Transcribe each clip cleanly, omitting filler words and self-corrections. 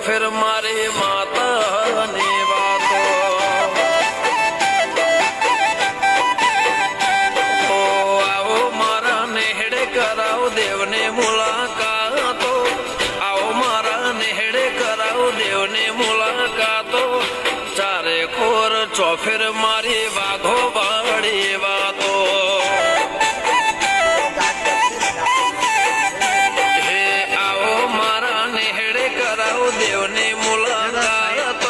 फिर मारी माता ने बातो ओ आओ मारा नेहड़े कराओ देव ने मुलाकातो आओ मारा नेहड़े कराओ देव ने मुलाकातो चारे खोर चौफिर मारी वाघो बाड़ी बातो देवने मुलाकात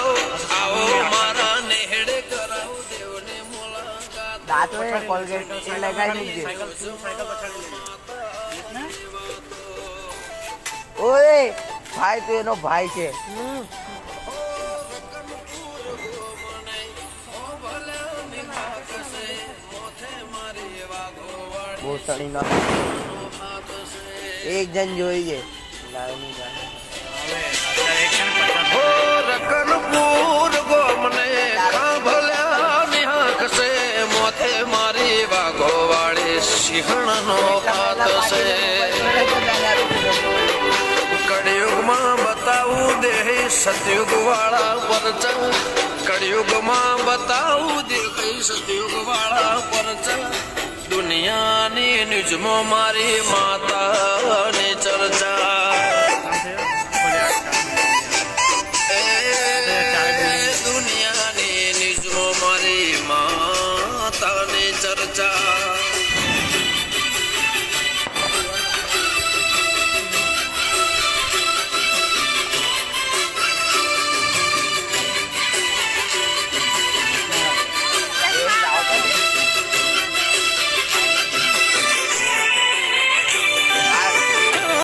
आओ मारा नेहड़े कराओ देवने मुलाकात दांत में कोलगेट लगाई दीजिए। ओए भाई तो एनो भाई छे भोसड़ी ना एक जन જોઈએ रकनपुर गोमने भल्या निहाक से मोथे मारी वाघो वाड़ी सिंहण नो हाथ से कड़युग में बताऊ दे सतयुग वाला परच कड़युग में बताऊ दे सतयुग वाला परच दुनिया नी निजमो मारी माता ने चर्चा